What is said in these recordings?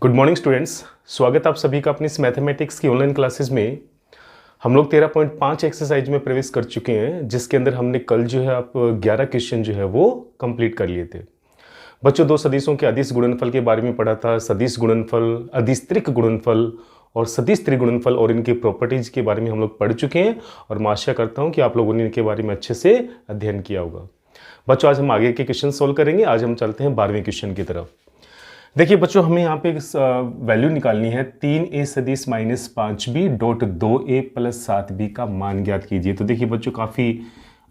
Good morning students. स्वागत आप सभी का अपनी इस मैथमेटिक्स की ऑनलाइन क्लासेस में। हम लोग 13.5 एक्सरसाइज में प्रवेश कर चुके हैं, जिसके अंदर हमने कल जो है आप 11 क्वेश्चन जो है वो कंप्लीट कर लिए थे। बच्चों, दो सदिशों के अदिश गुणनफल के बारे में पढ़ा था, सदिश गुणनफल, अदिश त्रिक गुणनफल और सदिश त्रिगुणनफल और इनकी प्रॉपर्टीज के बारे में हम लोग पढ़ चुके हैं और मैं आशा करता हूँ कि आप लोगों ने इनके बारे में अच्छे से अध्ययन किया होगा। बच्चों, आज हम आगे के क्वेश्चन सोल्व करेंगे। आज हम चलते हैं 12वें क्वेश्चन की तरफ। देखिए बच्चों, हमें यहाँ पे वैल्यू निकालनी है 3a सदिश minus 5b dot 2a plus 7b का मान ज्ञात कीजिए। तो देखिए बच्चों, काफ़ी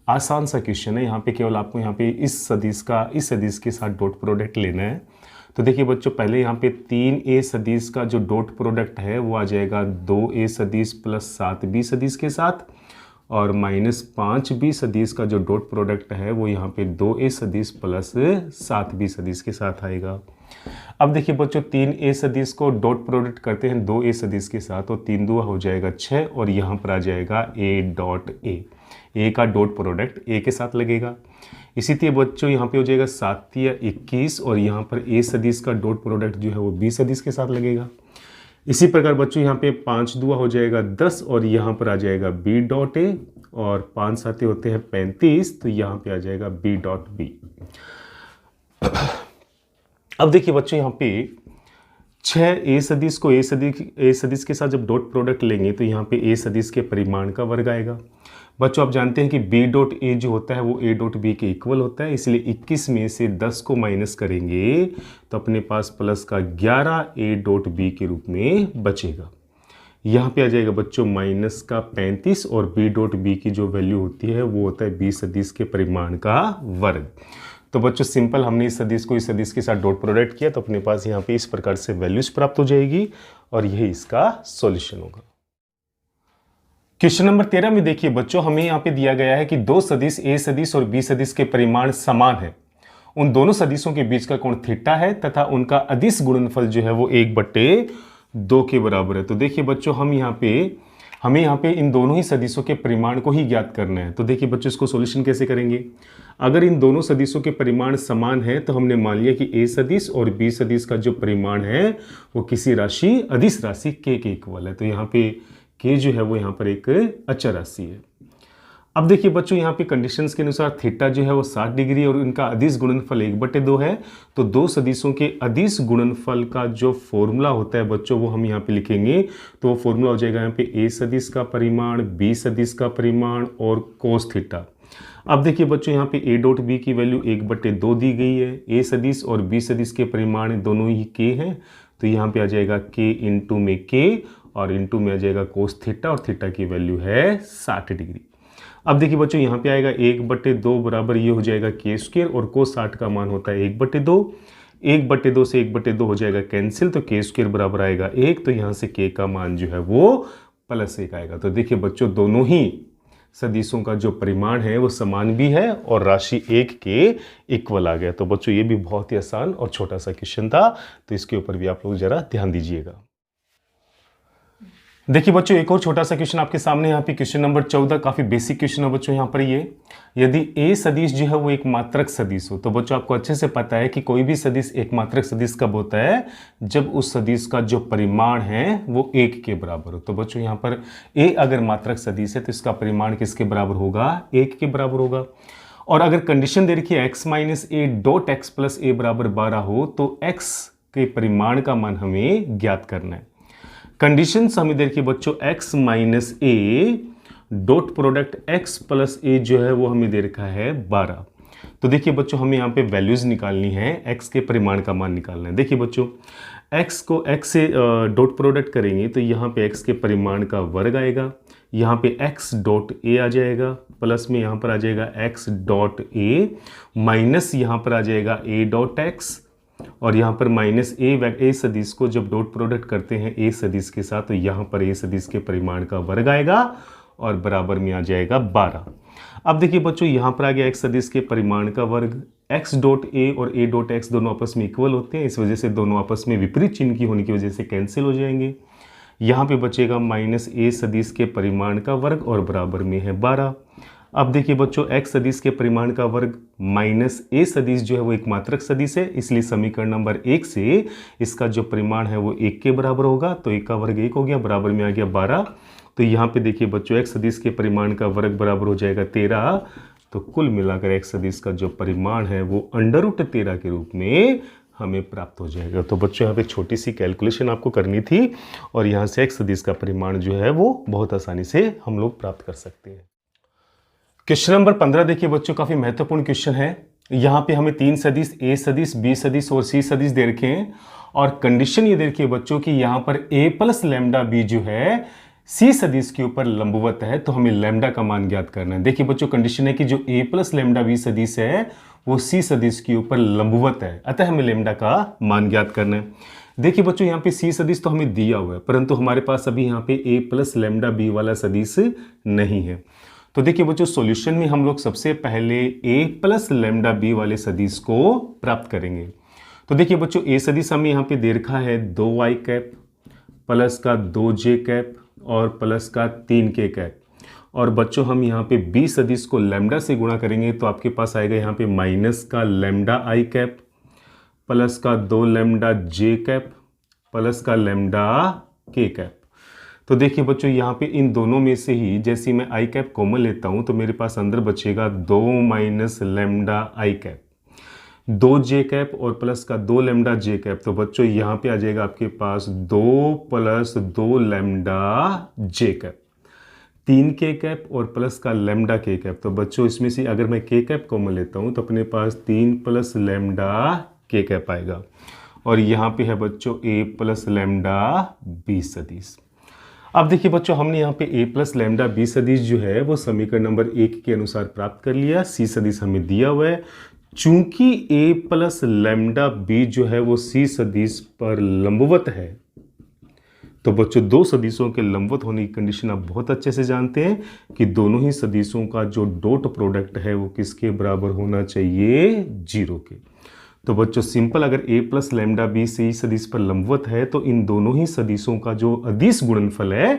आसान सा क्वेश्चन है। यहाँ पे केवल आपको यहाँ पे इस सदिश के साथ डॉट प्रोडक्ट लेना है। तो देखिए बच्चों, पहले यहाँ पे 3a सदिश का जो डॉट प्रोडक्ट है वो आ जाएगा 2a सदिश प्लस 7b सदिश के साथ, और माइनस 5b सदिश का जो डॉट प्रोडक्ट है वो यहाँ पे 2a सदिश प्लस 7b सदिश के साथ आएगा। अब देखिए बच्चों, 3a सदिश को डॉट प्रोडक्ट करते हैं 2a सदिश के साथ, तो 3 दूना हो जाएगा 6 और यहाँ पर आ जाएगा a डॉट a का डॉट प्रोडक्ट a के साथ लगेगा। इसी तरह बच्चों यहाँ पे हो जाएगा 7 या 21 और यहाँ पर a सदिश का डॉट प्रोडक्ट जो है वो b सदिश के साथ लगेगा। इसी प्रकार बच्चों यहाँ पे 5 दूना हो जाएगा 10 और यहाँ पर आ जाएगा b डॉट a, और 5 साथे होते हैं 35, तो यहाँ पे आ जाएगा b डॉट b। अब देखिए बच्चों, यहाँ पे 6a सदिश को a सदिश के साथ जब डॉट प्रोडक्ट लेंगे तो यहाँ पे a सदिश के परिमाण का वर्ग आएगा। बच्चों, आप जानते हैं कि b डॉट a जो होता है वो a डॉट b के इक्वल होता है, इसलिए 21 में से 10 को माइनस करेंगे तो अपने पास प्लस का 11 a डॉट b के रूप में बचेगा। यहाँ पे आ जाएगा बच्चों माइनस का 35 और b डॉट b की जो वैल्यू होती है वो होता है b सदिश के परिमाण का वर्ग। तो बच्चों, सिंपल हमने इस सदिश को इस सदिश के साथ डॉट प्रोडक्ट किया तो अपने पास यहाँ पे इस प्रकार से वैल्यूज प्राप्त हो जाएगी और यही इसका सॉल्यूशन होगा। क्वेश्चन नंबर 13 में देखिए बच्चों, हमें यहाँ पे दिया गया है कि दो सदिश a सदिश और b सदिश के परिमाण समान है। उन दोनों सदिशों के बीच का कोण थीटा है तथा उनका अदिश गुणनफल जो है वो 1/2 के बराबर है। तो देखिए बच्चों, हमें यहाँ पे इन दोनों ही सदिशों के परिमाण को ही ज्ञात करना है। तो देखिए बच्चों, इसको सॉल्यूशन कैसे करेंगे। अगर इन दोनों सदिशों के परिमाण समान है तो हमने मान लिया कि a सदिश और b सदिश का जो परिमाण है वो किसी राशि अदिश राशि k के इक्वल है। तो यहाँ पे k जो है वो यहाँ पर एक अचर राशि है। अब देखिए बच्चों, यहाँ पे कंडीशंस के अनुसार थीटा जो है वो 60 डिग्री और इनका अदिश गुणनफल 1/2 है। तो दो सदिशों के अदिश गुणनफल का जो फॉर्मूला होता है बच्चों वो हम यहाँ पे लिखेंगे। तो वो फॉर्मूला हो जाएगा यहाँ पे a सदिश का परिमाण, b सदिश का परिमाण और कोस थीटा। अब देखिए बच्चों, यहाँ पे a डॉट b की वैल्यू 1/2 दी गई है। a सदिश और b सदिश के परिमाण दोनों ही k हैं, तो यहाँ पे आ जाएगा k इंटू में k और इंटू में आ जाएगा कोस थीटा और थीटा की वैल्यू है 60 डिग्री। अब देखिए बच्चों, यहाँ पे आएगा 1/2 बराबर ये हो जाएगा k स्क्वायर और कोस 60 का मान होता है 1/2। 1/2 से 1/2 हो जाएगा कैंसिल, तो k स्क्वायर बराबर आएगा 1, तो यहाँ से k का मान जो है वो +1 आएगा। तो देखिए बच्चों, दोनों ही सदिशों का जो परिमाण है वो समान भी है और राशि 1 के इक्वल आ गया। तो बच्चों, ये भी बहुत ही आसान और छोटा सा क्वेश्चन था, तो इसके ऊपर भी आप लोग जरा ध्यान दीजिएगा। देखिए बच्चों, एक और छोटा सा क्वेश्चन आपके सामने। यहाँ पे क्वेश्चन नंबर 14 काफी बेसिक क्वेश्चन है बच्चों। यहाँ पर ये यदि a सदिश जो है वो एक मात्रक सदिश हो, तो बच्चों आपको अच्छे से पता है कि कोई भी सदिश एक मात्रक सदिश कब होता है, जब उस सदिश का जो परिमाण है वो 1 के बराबर हो। तो बच्चों यहाँ पर a अगर मात्रक सदिश है तो इसका परिमाण किसके बराबर होगा, 1 के बराबर होगा। और अगर कंडीशन दे रखी है x minus a dot x plus a बराबर 12 हो तो x के परिमाण का मान हमें ज्ञात करना है। कंडीशन हमें दे रखी बच्चों x minus a dot product x plus a जो है वो हमें दे रखा है 12। तो देखिए बच्चों, हमें यहाँ पे वैल्यूज निकालनी है, x के परिमाण का मान निकालना है। देखिए बच्चों, x को x से डॉट प्रोडक्ट करेंगे तो यहाँ पे x के परिमाण का वर्ग आएगा, यहाँ पे x डॉट a आ जाएगा, प्लस में यहाँ पर आ जाएगा x डॉट a, माइनस यहाँ पर आ जाएगा a डॉट x, और यहाँ पर माइनस a सदिश को जब डॉट प्रोडक्ट करते हैं a सदिश के साथ तो यहाँ पर a सदिश के परिमाण का वर्ग आएगा और बराबर में आ जाएगा 12। अब देखिए बच्चों, यहाँ पर आ गया x सदिश के परिमाण का वर्ग। x डॉट a और a डॉट x दोनों आपस में इक्वल होते हैं, इस वजह से दोनों आपस में विपरीत चिन्ह की होने की वजह से कैंसिल हो जाएंगे। यहाँ पे बचेगा माइनस a सदिश के परिमाण का वर्ग और बराबर में है 12। अब देखिए बच्चों, x सदिश के परिमाण का वर्ग माइनस a सदिश जो है वो एक मात्रक सदिश है, इसलिए समीकरण नंबर 1 से इसका जो परिमाण है वो 1 के बराबर होगा। तो 1 का वर्ग 1 हो गया, बराबर में आ गया 12। तो यहाँ पे देखिए बच्चों, x सदिश के परिमाण का वर्ग बराबर हो जाएगा 13। तो कुल मिलाकर x सदिश का जो परिमाण है वो √13 के रूप में हमें प्राप्त हो जाएगा। तो बच्चों, यहाँ पे छोटी सी कैलकुलेशन आपको करनी थी और यहाँ से x सदिश का परिमाण जो है वो बहुत आसानी से हम लोग प्राप्त कर सकते हैं। क्वेश्चन नंबर 15 देखिए बच्चों, काफी महत्वपूर्ण क्वेश्चन है। यहाँ पे हमें 3 सदिश a सदिश, b सदिश और c सदिश दे रखे हैं और कंडीशन ये देखिए बच्चों कि यहाँ पर a प्लस लैम्डा b जो है c सदिश के ऊपर लंबवत है, तो हमें लैम्डा का मान ज्ञात करना है। देखिए बच्चों, कंडीशन है कि जो a प्लस लैम्डा b सदिश है वो c सदिश के ऊपर लंबवत है, अतः हमें लैम्डा का मान ज्ञात करना है। देखिए बच्चों, यहाँ पे c सदिश तो हमें दिया हुआ है, परंतु हमारे पास अभी यहाँ पे a प्लस लैम्डा b वाला सदिश नहीं है। तो देखिए बच्चों, सॉल्यूशन में हम लोग सबसे पहले a प्लस लैम्डा b वाले सदिश को प्राप्त करेंगे। तो देखिए बच्चों, a सदिश हमें यहाँ पे दे रखा है 2y कैप प्लस का 2j कैप और प्लस का 3k कैप। और बच्चों, हम यहाँ पे b सदिश को लैम्डा से गुणा करेंगे तो आपके पास आएगा यहाँ पे माइनस का लैम्डा i कैप प्लस का 2 लैम्डा j कैप प्लस का लैम्डा k कैप। तो देखिए बच्चों, यहाँ पे इन दोनों में से ही जैसे मैं आई कैप कॉमन लेता हूँ तो मेरे पास अंदर बचेगा 2 माइनस लैम्डा आई कैप, 2 जे कैप और प्लस का 2 लैम्डा जे कैप। तो बच्चों, यहाँ पे आ जाएगा आपके पास 2 प्लस 2 लैम्डा जे कैप, 3 के कैप और प्लस का लैम्डा के कैप। तो बच्चों, इसमें से अगर मैं के कैप कॉमन लेता हूँ तो अपने पास 3 प्लस लैम्डा के कैप आएगा और यहाँ पे है बच्चों a प्लस लैम्डा b सदिश। अब देखिए बच्चों, हमने यहाँ पे a प्लस लैम्डा b सदिश जो है वो समीकरण नंबर 1 के अनुसार प्राप्त कर लिया। c सदिश हमें दिया हुआ है। चूंकि a प्लस लैम्डा b जो है वो c सदिश पर लंबवत है, तो बच्चों दो सदिशों के लंबवत होने की कंडीशन आप बहुत अच्छे से जानते हैं कि दोनों ही सदिशों का जो डॉट प्रोडक्ट है वो किसके बराबर होना चाहिए, 0 के। तो बच्चों सिंपल, अगर a plus lambda b c सदिश पर लंबवत है तो इन दोनों ही सदिशों का जो अदिश गुणनफल है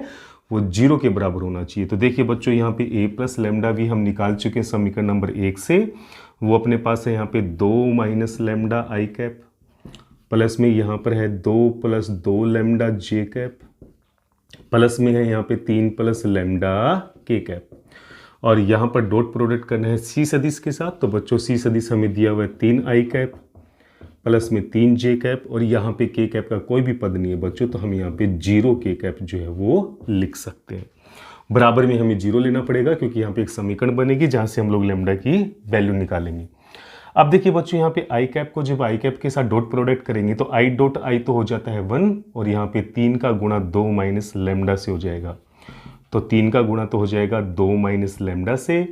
वो 0 के बराबर होना चाहिए। तो देखिए बच्चों, यहाँ पे a प्लस लैम्डा b हम निकाल चुके हैं समीकरण नंबर 1 से। वो अपने पास है यहाँ पे 2 माइनस लैम्डा आई कैप प्लस में यहाँ पर है 2 प्लस 2 लैम्डा जे कैप प्लस में है यहाँ पे 3 प्लस लैम्डा के कैप और यहाँ पर डॉट प्रोडक्ट करना है c सदिश के साथ। तो बच्चों, c सदिश हमें दिया हुआ है 3 आई कैप प्लस में 3 जे कैप और यहाँ पे के कैप का कोई भी पद नहीं है बच्चों, तो हम यहाँ पे 0 के कैप जो है वो लिख सकते हैं। बराबर में हमें 0 लेना पड़ेगा क्योंकि यहाँ पे एक समीकरण बनेगी जहाँ से हम लोग लैम्डा की वैल्यू निकालेंगे। अब देखिए बच्चों, यहाँ पे आई कैप को जब आई कैप के साथ डॉट प्रोडक्ट करेंगे तो आई डॉट आई तो हो जाता है 1 और यहाँ पे 3 का गुणा 2 माइनस लैम्डा से हो जाएगा। तो 3 का गुणा तो हो जाएगा 2 माइनस लैम्डा से।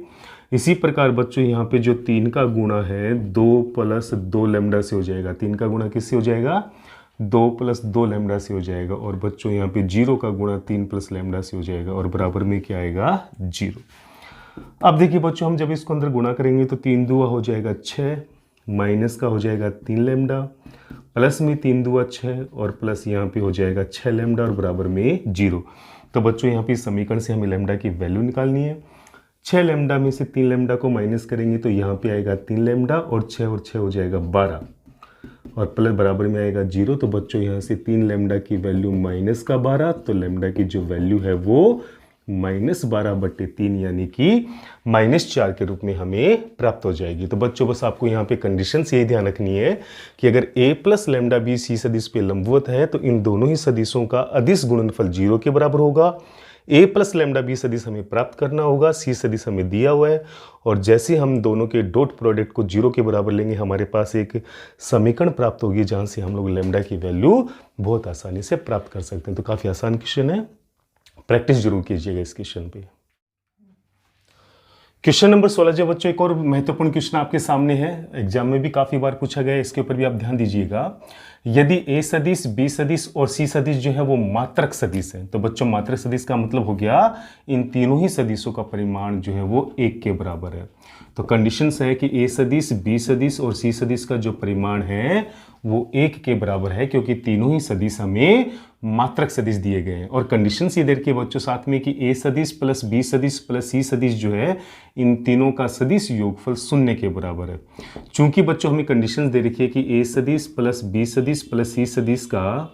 इसी प्रकार बच्चों, यहाँ पे जो 3 का गुणा है 2 प्लस 2 लैम्डा से हो जाएगा। 3 का गुणा किससे हो जाएगा, 2 प्लस 2 लैम्डा से हो जाएगा और बच्चों यहाँ पे 0 का गुणा 3 प्लस लैम्डा से हो जाएगा और बराबर में क्या आएगा, 0। अब देखिए बच्चों, हम जब इसको अंदर गुणा करेंगे तो 3 दूआ हो जाएगा 6, माइनस का हो जाएगा 3 लैम्डा प्लस में 3 दूआ 6 और प्लस यहाँ पे हो जाएगा 6 लैम्डा और बराबर में 0। तो बच्चों, यहाँ पे समीकरण से हमें लैम्डा की वैल्यू निकालनी है। 6 लैम्डा में से 3 लैम्डा को माइनस करेंगे तो यहाँ पे आएगा 3 लैम्डा और 6 हो जाएगा 12 और प्लस बराबर में आएगा 0। तो बच्चों, यहाँ से 3 लैम्डा की वैल्यू माइनस का 12, तो लैम्डा की जो वैल्यू है वो -12/3 यानी कि -4 के रूप में हमें प्राप्त हो जाएगी। तो बच्चों, बस आपको यहाँ पे कंडीशन से यही ध्यान रखनी है कि अगर a plus lambda b c सदिश पे लंबवत है तो इन दोनों ही सदिशों का अदिश गुणनफल 0 के बराबर होगा। a प्लस लैम्डा b सदिश हमें प्राप्त करना होगा, c सदिश हमें दिया हुआ है और जैसे हम दोनों के डॉट प्रोडक्ट को 0 के बराबर लेंगे हमारे पास एक समीकरण प्राप्त होगी जहां से हम लोग लैम्डा की वैल्यू बहुत आसानी से प्राप्त कर सकते हैं। तो काफ़ी आसान क्वेश्चन है, प्रैक्टिस जरूर कीजिएगा इस क्वेश्चन पे। क्वेश्चन नंबर 16 जो बच्चों, एक और महत्वपूर्ण क्वेश्चन आपके सामने है, एग्जाम में भी काफी बार पूछा गया है, इसके ऊपर भी आप ध्यान दीजिएगा। यदि ए सदिश, बी सदिश और सी सदिश जो है वो मात्रक सदिश है, तो बच्चों मात्रक सदिश का मतलब हो गया इन तीनों ही सदिशों का परिमाण जो है वो 1 के बराबर है। तो कंडीशंस है कि ए सदिश, बी सदिश और सी सदिश का जो परिमाण है वो 1 के बराबर है, क्योंकि तीनों ही सदिश हमें मात्रक सदिश दिए गए हैं। और कंडीशंस ये दे रखी है बच्चों साथ में कि ए सदिश प्लस बी सदिश प्लस सी सदिश जो है इन तीनों का सदिश योगफल 0 के बराबर है। चूंकि बच्चों हमें कंडीशंस दे रखी है कि ए सदिश प्लस बी सदिश प्लस सी सदिश का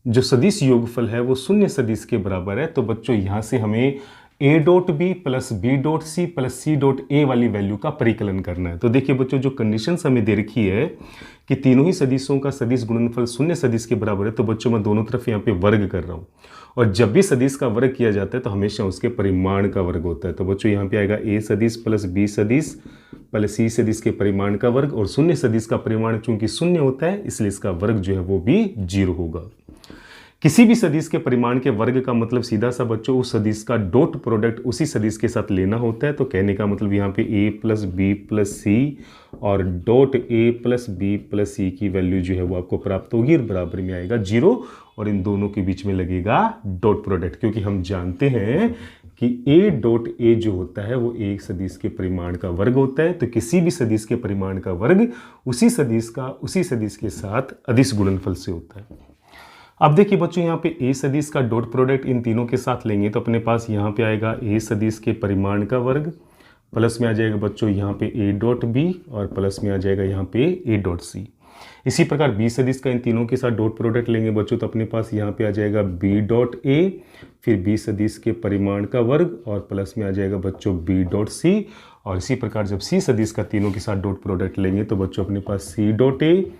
जो सदिश योगफल है वो 0 सदिश के बराबर है, तो बच्चों यहां से हमें a dot b plus b dot c plus c dot a वाली वैल्यू का परिकलन करना है। तो देखिए बच्चों, जो कंडीशंस हमें दे रखी है कि तीनों ही सदिशों का सदिश गुणनफल 0 सदिश के बराबर है, तो बच्चों मैं दोनों तरफ यहाँ पे वर्ग कर रहा हूँ। और जब भी सदिश का वर्ग किया जाता है तो हमेशा उसके परिमाण का वर्ग होता है। तो बच्चों यहाँ पे आएगा ए सदिश प्लस बी सदिश प्लस सी सदिश के परिमाण का वर्ग, और 0 सदिश का परिमाण चूंकि 0 होता है इसलिए इसका वर्ग जो है वो भी 0 होगा। किसी भी सदिश के परिमाण के वर्ग का मतलब सीधा सा बच्चों उस सदिश का डॉट प्रोडक्ट उसी सदिश के साथ लेना होता है। तो कहने का मतलब यहाँ पे a plus B plus C और dot a plus B plus C की वैल्यू जो है वो आपको प्राप्त होगी और बराबर में आएगा 0, और इन दोनों के बीच में लगेगा डॉट प्रोडक्ट, क्योंकि हम जानते हैं कि a डॉट a जो होता है वो एक सदिश के परिमाण का वर्ग होता है। तो किसी भी सदिश के परिमाण का वर्ग उसी सदिश के साथ अदिश गुणनफल से होता है। अब देखिए बच्चों, यहाँ पे ए सदिश का डॉट प्रोडक्ट इन तीनों के साथ लेंगे तो अपने पास यहाँ पे आएगा ए सदिश के परिमाण का वर्ग, प्लस में आ जाएगा बच्चों यहाँ पे ए डॉट बी, और प्लस में आ जाएगा यहाँ पे ए डॉट सी। इसी प्रकार बी सदिश का इन तीनों के साथ डॉट प्रोडक्ट लेंगे बच्चों तो अपने पास यहाँ पे आ जाएगा बी डॉट ए, फिर बी सदिश के परिमाण का वर्ग, और प्लस में आ जाएगा बच्चों बी डॉट सी। और इसी प्रकार जब सी सदिश का तीनों के साथ डॉट प्रोडक्ट लेंगे तो बच्चों अपने पास सी डॉट ए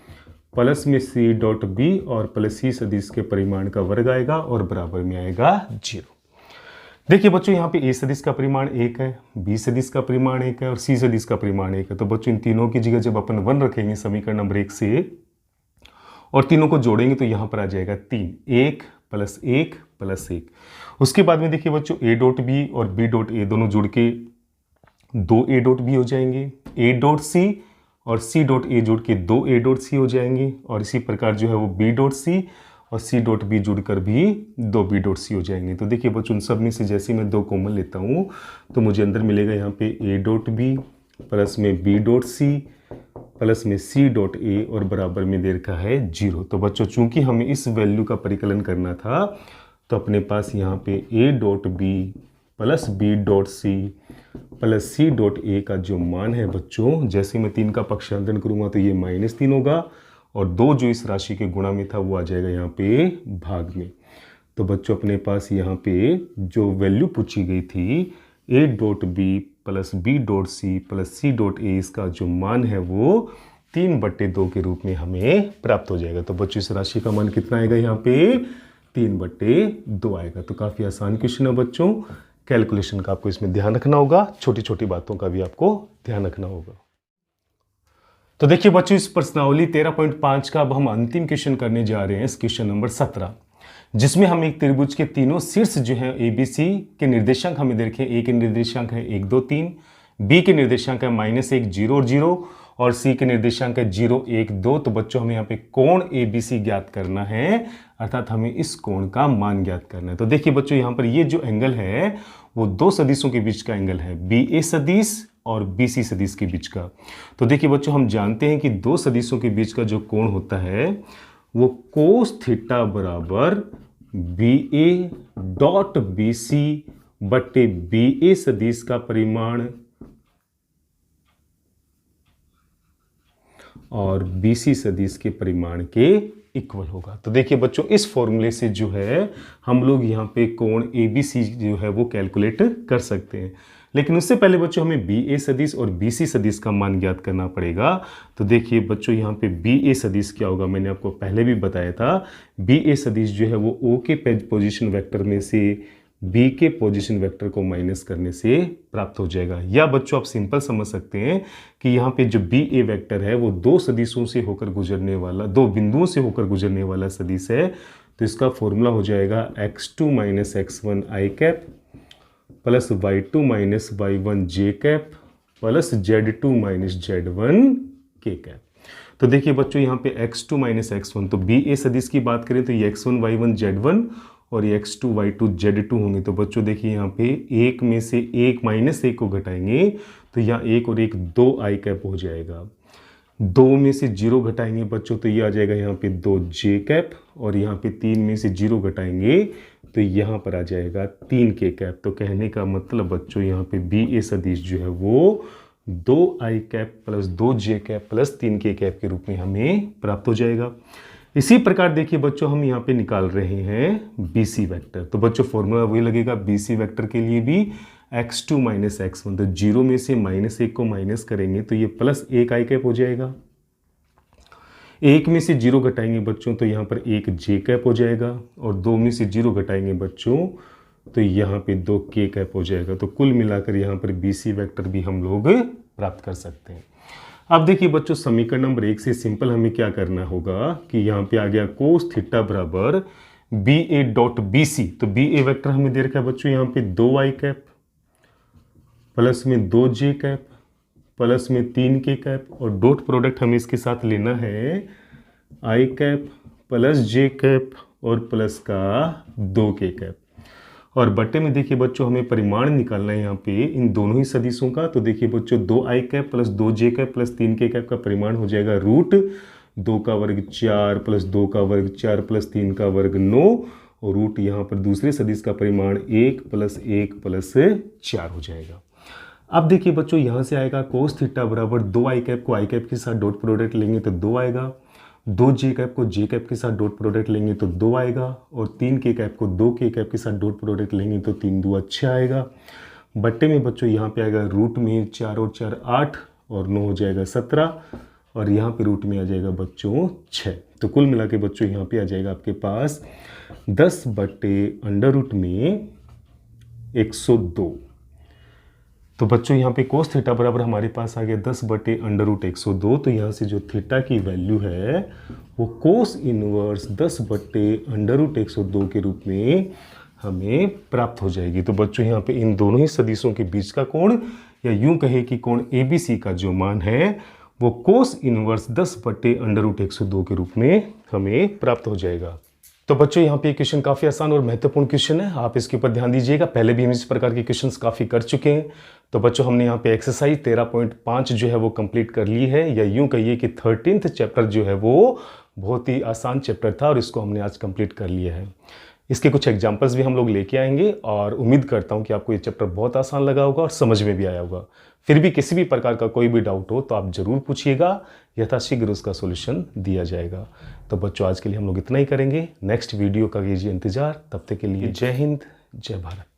प्लस में सी डॉट बी और प्लस सी सदिश के परिमाण का वर्ग आएगा और बराबर में आएगा 0। देखिए बच्चों, यहाँ पे ए सदिश का परिमाण 1 है, बी सदिश का परिमाण 1 है और सी सदिश का परिमाण 1 है। तो बच्चों इन तीनों की जगह जब अपन 1 रखेंगे समीकरण नंबर 1 से और तीनों को जोड़ेंगे तो यहाँ पर आ जाएगा 3, 1 प्लस 1 प्लस 1। उसके बाद में देखिए बच्चों, ए डॉट बी और बी डॉट ए दोनों जुड़ के 2 ए डॉट बी हो जाएंगे, ए डॉट सी और सी डॉट ए जुड़ के 2 ए डॉट सी हो जाएंगे, और इसी प्रकार जो है वो बी डॉट सी और सी डॉट बी जुड़कर भी 2 बी डॉट सी हो जाएंगे। तो देखिए बच्चों, उन सब में से जैसे मैं 2 कॉमन लेता हूँ तो मुझे अंदर मिलेगा यहाँ पे ए डॉट बी प्लस में बी डॉट सी प्लस में सी डॉट ए और बराबर में दे रखा है 0। तो बच्चों चूंकि हमें इस वैल्यू का परिकलन करना था तो अपने पास यहाँ पे a dot b plus b dot c plus c dot a का जो मान है बच्चों, जैसे मैं 3 का पक्षांतरण करूंगा तो ये -3 होगा, और 2 जो इस राशि के गुणा में था वो आ जाएगा यहाँ पे भाग में। तो बच्चों अपने पास यहाँ पे जो वैल्यू पूछी गई थी a dot b plus b dot c plus c dot a, इसका जो मान है वो 3/2 के रूप में हमें प्राप्त हो जाएगा। तो बच्चों इस राशि का मान कितना आएगा यहाँ पे 3/2 आएगा। तो काफ़ी आसान क्वेश्चन है बच्चों, कैलकुलेशन का आपको इसमें ध्यान रखना होगा, छोटी छोटी बातों का भी आपको ध्यान रखना होगा। तो देखिए बच्चों, इस प्रश्नावली 13.5 का अब हम अंतिम क्वेश्चन करने जा रहे हैं, इस क्वेश्चन नंबर 17, जिसमें हम एक त्रिभुज के तीनों शीर्ष जो है ABC के निर्देशांक हमें देखें। ए के निर्देशांक है 1 2 3, बी के निर्देशांक है -1 0 0 और सी के निर्देशांक है 0 1 2। तो बच्चों हमें यहाँ पे कोण ABC ज्ञात करना है, अर्थात हमें इस कोण का मान ज्ञात करना है। तो देखिए बच्चों, यहाँ पर ये जो एंगल है वो 2 सदिशों के बीच का एंगल है, BA सदिश और BC सदिश के बीच का। तो देखिए बच्चों, हम जानते हैं कि 2 सदिशों के बीच का जो कोण होता है वो कोस थीटा बराबर BA डॉट BC बटे BA सदिश का परिमाण और BC सदिश के परिमाण के इक्वल होगा। तो देखिए बच्चों, इस फॉर्मूले से जो है हम लोग यहाँ पे कोण ABC जो है वो कैलकुलेट कर सकते हैं, लेकिन उससे पहले बच्चों हमें BA सदिश और BC सदिश का मान ज्ञात करना पड़ेगा। तो देखिए बच्चों, यहाँ पे BA सदिश क्या होगा, मैंने आपको पहले भी बताया था। BA सदिश जो है वो O के पोजीशन वेक्टर में से B के पोजीशन वेक्टर को माइनस करने से प्राप्त हो जाएगा। या बच्चों आप सिंपल समझ सकते हैं कि यहाँ पे जो BA वेक्टर है वो 2 सदिशों से होकर गुजरने वाला, 2 बिंदुओं से होकर गुजरने वाला सदिश है। तो इसका फॉर्मूला हो जाएगा x2 - x1 i cap plus y2 - y1 j cap plus z2 - z1 k cap. तो देखिए बच्चों यहाँ पे x2 माइनस x1, तो बी ए सदिश की बात करें तो ये x1 y1 z1 और ये x2 y2 z2 होंगे। तो बच्चों देखिए यहाँ पे एक में से एक माइनस एक को घटाएंगे तो यहाँ एक और एक 2 i कैप हो जाएगा। 2 में से 0 घटाएंगे बच्चों तो ये आ जाएगा यहाँ पे 2 j कैप, और यहाँ पे 3 में से 0 घटाएंगे तो यहाँ पर आ जाएगा 3 k कैप। तो कहने का मतलब बच्चों यहाँ पे बी ए सदिश जो है वो 2 i cap plus 2 j cap plus 3 k cap के रूप में हमें प्राप्त हो जाएगा। इसी प्रकार देखिए बच्चों हम यहाँ पे निकाल रहे हैं BC वेक्टर। तो बच्चों फॉर्मूला वही लगेगा BC वेक्टर के लिए भी, x2 माइनस x1, तो 0 में से -1 को माइनस करेंगे तो ये प्लस 1 i कैप हो जाएगा। 1 में से 0 घटाएंगे बच्चों तो यहाँ पर 1 j कैप हो जाएगा, और 2 में से 0 घटाएंगे बच्चों तो यहाँ पे 2 k कैप हो जाएगा। तो कुल मिलाकर यहाँ पर BC वेक्टर भी हम लोग प्राप्त कर सकते हैं। अब देखिए बच्चों समीकरण नंबर 1 से सिंपल हमें क्या करना होगा कि यहाँ पे आ गया कोस थीटा बराबर BA डॉट BC। तो BA वेक्टर हमें दे रखा है बच्चों यहाँ पे 2 i कैप प्लस में 2 j कैप प्लस में 3 k कैप, और डॉट प्रोडक्ट हमें इसके साथ लेना है i cap plus j cap और प्लस का 2 k कैप। और बट्टे में देखिए बच्चों हमें परिमाण निकालना है यहाँ पे इन दोनों ही सदिशों का। तो देखिए बच्चों 2 i cap plus 2 j cap plus 3 k cap का परिमाण हो जाएगा रूट 2 का वर्ग 4 प्लस 2 का वर्ग 4 प्लस 3 का वर्ग 9, और रूट यहाँ पर दूसरे सदिश का परिमाण 1 प्लस 1 प्लस 4 हो जाएगा। अब देखिए बच्चों यहाँ से आएगा कोस थीटा बराबर 2 i कैप को i कैप के साथ डॉट प्रोडक्ट लेंगे तो 2 आएगा, 2 j कैप को j कैप के साथ डॉट प्रोडक्ट लेंगे तो 2 आएगा, और 3 k कैप को 2 k कैप के साथ डॉट प्रोडक्ट लेंगे तो 3 2 6 आएगा। बट्टे में बच्चों यहाँ पे आएगा रूट में 4 और 4 8 और 9 हो जाएगा 17, और यहाँ पे रूट में आ जाएगा बच्चों 6। तो कुल मिला के बच्चों यहाँ पे आ जाएगा आपके पास 10 बट्टे अंडर रूट में 102। तो बच्चों यहाँ पे कोस थीटा बराबर हमारे पास आ गया 10 बटे अंडर रूट 102। तो यहाँ से जो थीटा की वैल्यू है वो कोस इनवर्स 10 बटे अंडर रूट 102 के रूप में हमें प्राप्त हो जाएगी। तो बच्चों यहाँ पे इन दोनों ही सदिशों के बीच का कोण, या यूं कहे कि कोण ABC का जो मान है वो कोस इनवर्स 10 बटे अंडर रूट 102 के रूप में हमें प्राप्त हो जाएगा। तो बच्चों यहाँ पे क्वेश्चन काफ़ी आसान और महत्वपूर्ण क्वेश्चन है, आप इसके ऊपर ध्यान दीजिएगा। पहले भी हम इस प्रकार के क्वेश्चंस काफ़ी कर चुके हैं। तो बच्चों हमने यहाँ पे एक्सरसाइज 13.5 जो है वो कंप्लीट कर ली है, या यूं कहिए कि 13th चैप्टर जो है वो बहुत ही आसान चैप्टर था और इसको हमने आज कंप्लीट कर लिया है। इसके कुछ एग्जाम्पल्स भी हम लोग लेके आएंगे, और उम्मीद करता हूँ कि आपको ये चैप्टर बहुत आसान लगा होगा और समझ में भी आया होगा। फिर भी किसी भी प्रकार का कोई भी डाउट हो तो आप ज़रूर पूछिएगा, यथाशीघ्र उसका सोल्यूशन दिया जाएगा। तो बच्चों आज के लिए हम लोग इतना ही करेंगे, नेक्स्ट वीडियो का कीजिए इंतज़ार। तब तक के लिए जय हिंद, जय भारत।